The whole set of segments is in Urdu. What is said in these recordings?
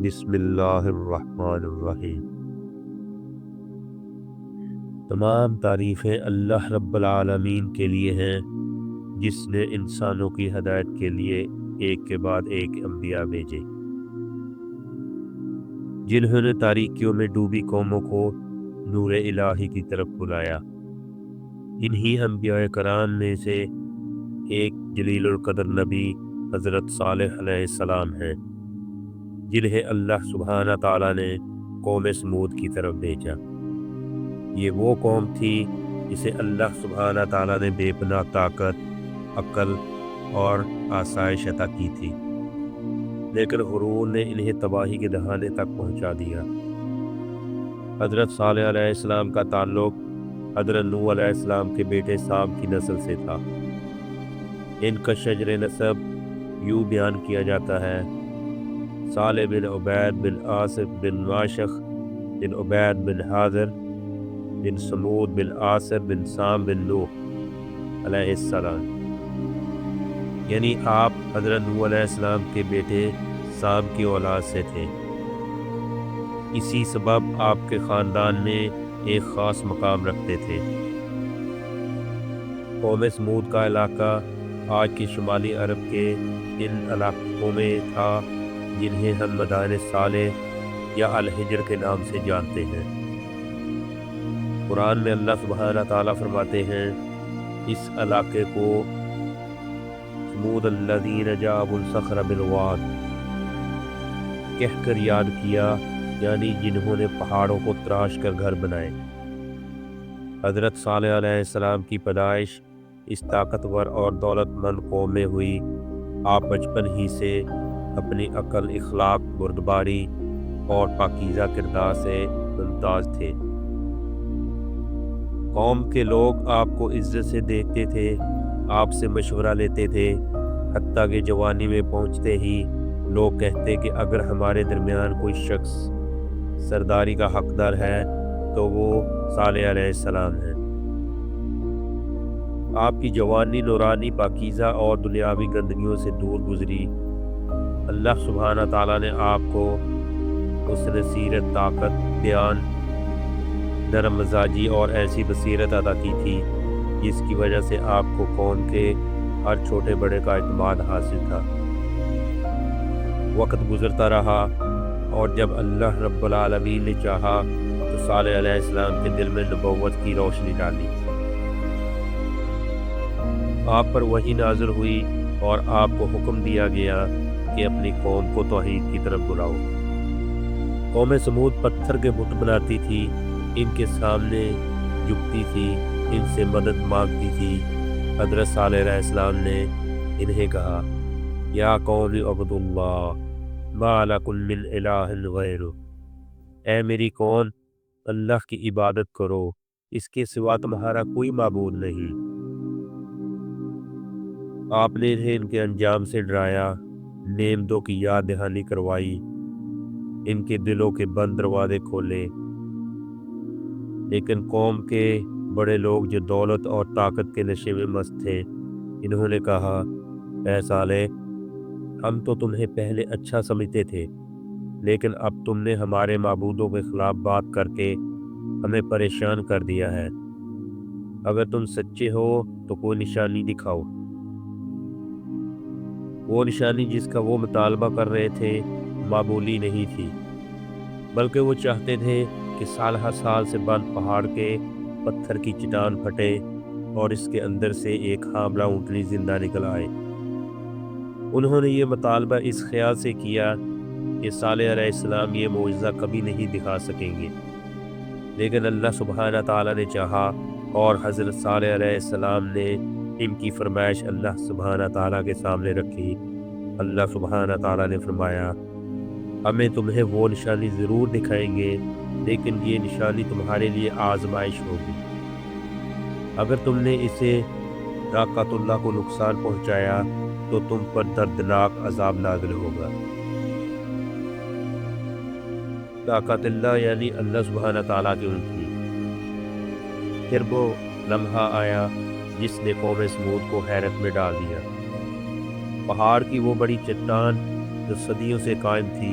بسم اللہ الرحمن الرحیم۔ تمام تعریفیں اللہ رب العالمین کے لیے ہیں، جس نے انسانوں کی ہدایت کے لیے ایک کے بعد ایک انبیاء بھیجے، جنہوں نے تاریکیوں میں ڈوبی قوموں کو نور الہی کی طرف بلایا۔ انہی انبیاء کرام میں سے ایک جلیل القدر نبی حضرت صالح علیہ السلام ہیں، جنہیں اللہ سبحانہ تعالیٰ نے قوم سمود کی طرف بھیجا۔ یہ وہ قوم تھی جسے اللہ سبحانہ تعالیٰ نے بے پناہ طاقت، عقل اور آسائش عطا کی تھی، لیکن غرور نے انہیں تباہی کے دہانے تک پہنچا دیا۔ حضرت صالح علیہ السلام کا تعلق حضرت نوح علیہ السلام کے بیٹے سام کی نسل سے تھا۔ ان کا شجر نسب یوں بیان کیا جاتا ہے: صالح بن عبید بن آصف بن ماشخ بن عبید بن حاضر بن سمود بن آصف بن سام بن نوح علیہ السلام، یعنی آپ حضرت نوح علیہ السلام کے بیٹے سام کی اولاد سے تھے۔ اسی سبب آپ کے خاندان میں ایک خاص مقام رکھتے تھے۔ قوم سمود کا علاقہ آج کے شمالی عرب کے ان علاقوں میں تھا جنہیں ہم مدائن صالح یا الحجر کے نام سے جانتے ہیں۔ قرآن میں اللہ سبحانہ تعالیٰ فرماتے ہیں: اس علاقے کو سمود الذین جابوا الصخر بالواد کہہ کر یاد کیا، یعنی جنہوں نے پہاڑوں کو تراش کر گھر بنائے۔ حضرت صالح علیہ السلام کی پیدائش اس طاقتور اور دولت مند قوم میں ہوئی۔ آپ بچپن ہی سے اپنی عقل، اخلاق، بردباری اور پاکیزہ کردار سے ممتاز تھے۔ قوم کے لوگ آپ کو عزت سے دیکھتے تھے، آپ سے مشورہ لیتے تھے، حتیٰ کہ جوانی میں پہنچتے ہی لوگ کہتے کہ اگر ہمارے درمیان کوئی شخص سرداری کا حقدار ہے تو وہ صالح علیہ السلام ہے۔ آپ کی جوانی نورانی، پاکیزہ اور دنیاوی گندگیوں سے دور گزری۔ اللہ سبحانہ تعالیٰ نے آپ کو حسن سیرت، طاقت، بیان، نرم مزاجی اور ایسی بصیرت عطا کی تھی جس کی وجہ سے آپ کو قوم کے ہر چھوٹے بڑے کا اعتماد حاصل تھا۔ وقت گزرتا رہا اور جب اللہ رب العالمین نے چاہا تو صالح علیہ السلام کے دل میں نبوت کی روشنی ڈالی۔ آپ پر وحی نازل ہوئی اور آپ کو حکم دیا گیا کہ اپنی قوم کو توحید کی طرف بلاؤ۔ قوم سمود پتھر کے بت بناتی تھی، ان کے سامنے جھکتی تھی، ان سے مدد مانگتی تھی۔ حضرت صالح علیہ السلام نے انہیں کہا: یا قوم اعبدوا اللہ ما لکم من الہ غیرہ، اے میری قوم، اللہ کی عبادت کرو، اس کے سوا تمہارا کوئی معبود نہیں۔ آپ نے انہیں ان کے انجام سے ڈرایا، نعمتوں کی یاد دہانی کروائی، ان کے دلوں کے بند دروازے کھولے، لیکن قوم کے بڑے لوگ جو دولت اور طاقت کے نشے میں مست تھے، انہوں نے کہا: اے صالح، ہم تو تمہیں پہلے اچھا سمجھتے تھے، لیکن اب تم نے ہمارے معبودوں کے خلاف بات کر کے ہمیں پریشان کر دیا ہے۔ اگر تم سچے ہو تو کوئی نشانی دکھاؤ۔ وہ نشانی جس کا وہ مطالبہ کر رہے تھے معمولی نہیں تھی، بلکہ وہ چاہتے تھے کہ سالہ سال سے بند پہاڑ کے پتھر کی چٹان پھٹے اور اس کے اندر سے ایک حاملہ اونٹنی زندہ نکل آئے۔ انہوں نے یہ مطالبہ اس خیال سے کیا کہ صالح علیہ السلام یہ معجزہ کبھی نہیں دکھا سکیں گے، لیکن اللہ سبحانہ تعالیٰ نے چاہا اور حضرت صالح علیہ السلام نے ان کی فرمائش اللہ سبحانہ تعالیٰ کے سامنے رکھی۔ اللہ سبحانہ تعالیٰ نے فرمایا: ہمیں تمہیں وہ نشانی ضرور دکھائیں گے، لیکن یہ نشانی تمہارے لیے آزمائش ہوگی۔ اگر تم نے اسے طاقت اللہ کو نقصان پہنچایا تو تم پر دردناک عذاب نازل ہوگا۔ طاقت اللہ یعنی اللہ سبحانہ تعالیٰ کی ان کی۔ پھر وہ لمحہ آیا جس نے قوم سمود کو حیرت میں ڈال دیا۔ پہاڑ کی وہ بڑی چٹان جو صدیوں سے قائم تھی،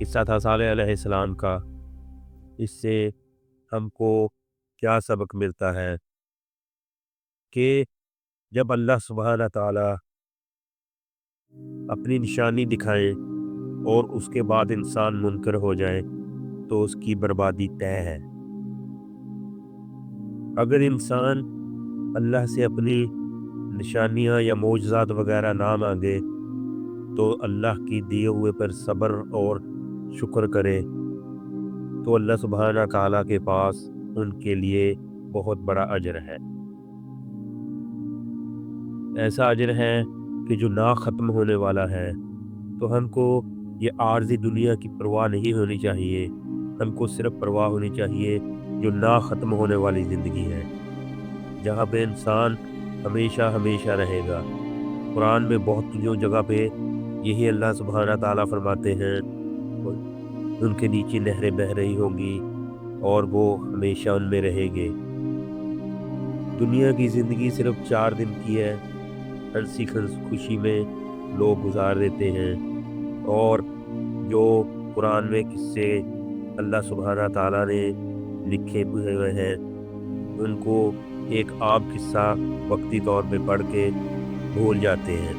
قصہ تھا صالح علیہ السلام کا۔ اس سے ہم کو کیا سبق ملتا ہے کہ جب اللہ سبحانہ تعالیٰ اپنی نشانی دکھائیں اور اس کے بعد انسان منکر ہو جائے تو اس کی بربادی طے ہے۔ اگر انسان اللہ سے اپنی نشانیاں یا معجزات وغیرہ نہ مانگے تو اللہ کی دیے ہوئے پر صبر اور شکر کرے تو اللہ سبحانہ تعالیٰ کے پاس ان کے لیے بہت بڑا اجر ہے۔ ایسا اجر ہے کہ جو نہ ختم ہونے والا ہے۔ تو ہم کو یہ عارضی دنیا کی پرواہ نہیں ہونی چاہیے، ہم کو صرف پرواہ ہونی چاہیے جو نہ ختم ہونے والی زندگی ہے، جہاں پہ انسان ہمیشہ ہمیشہ رہے گا۔ قرآن میں بہت جگہ پہ یہی اللہ سبحانہ تعالیٰ فرماتے ہیں ان کے نیچے نہریں بہہ رہی ہوں گی اور وہ ہمیشہ ان میں رہیں گے۔ دنیا کی زندگی صرف 4 دن کی ہے، ہنسی خوشی میں لوگ گزار دیتے ہیں، اور جو قرآن میں قصے اللہ سبحانہ تعالیٰ نے لکھے ہوئے ہیں ان کو ایک عام قصہ وقتی طور پہ پڑھ کے بھول جاتے ہیں۔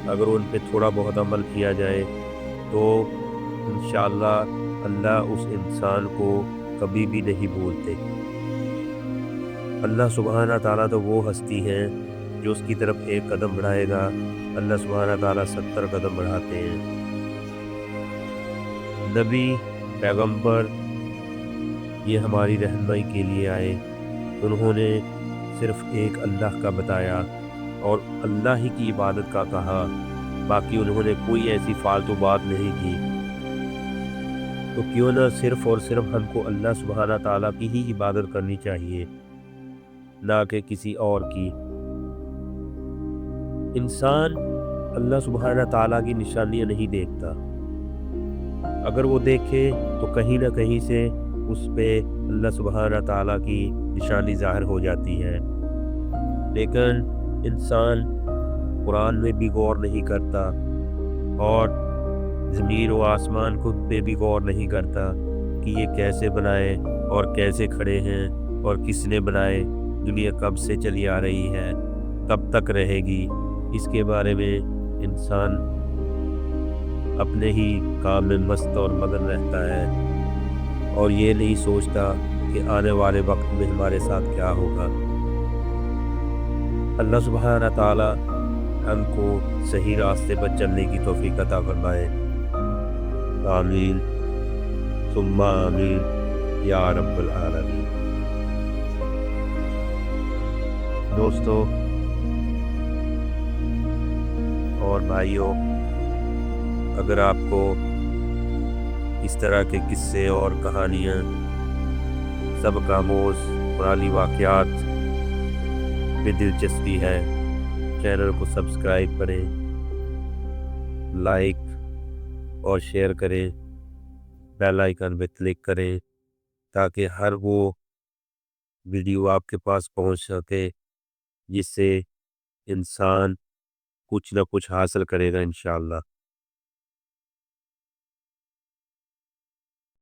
اگر ان پہ تھوڑا بہت عمل کیا جائے تو انشاءاللہ اللہ اس انسان کو کبھی بھی نہیں بھولتے۔ اللہ سبحانہ تعالیٰ تو وہ ہستی ہے جو اس کی طرف ایک قدم بڑھائے گا اللہ سبحانہ تعالیٰ 70 قدم بڑھاتے ہیں۔ نبی پیغمبر یہ ہماری رہنمائی کے لیے آئے، انہوں نے صرف ایک اللہ کا بتایا اور اللہ ہی کی عبادت کا کہا، باقی انہوں نے کوئی ایسی فالتو بات نہیں کی۔ تو کیوں نہ صرف اور صرف ہم کو اللہ سبحانہ تعالیٰ کی ہی عبادت کرنی چاہیے، نہ کہ کسی اور کی۔ انسان اللہ سبحانہ تعالیٰ کی نشانیاں نہیں دیکھتا، اگر وہ دیکھے تو کہیں نہ کہیں سے اس پہ اللہ سبحانہ تعالیٰ کی نشانی ظاہر ہو جاتی ہے، لیکن انسان قرآن میں بھی غور نہیں کرتا اور زمین و آسمان خود پہ بھی غور نہیں کرتا کہ یہ کیسے بنائے اور کیسے کھڑے ہیں اور کس نے بنائے، دنیا کب سے چلی آ رہی ہے، کب تک رہے گی۔ اس کے بارے میں انسان اپنے ہی کام میں مست اور مگن رہتا ہے اور یہ نہیں سوچتا کہ آنے والے وقت میں ہمارے ساتھ کیا ہوگا۔ اللہ سبحانہ تعالیٰ ہم کو صحیح راستے پر چلنے کی توفیق عطا فرمائے۔ آمین ثم آمین یا رب العالمین۔ دوستو اور بھائیوں، اگر آپ کو اس طرح کے قصے اور کہانیاں سبق آموز قرآنی واقعات میں دلچسپی ہے، چینل کو سبسکرائب کریں، لائک اور شیئر کریں، بیل آئیکن پہ کلک کریں تاکہ ہر وہ ویڈیو آپ کے پاس پہنچ سکے جس سے انسان کچھ نہ کچھ حاصل کرے گا انشاءاللہ۔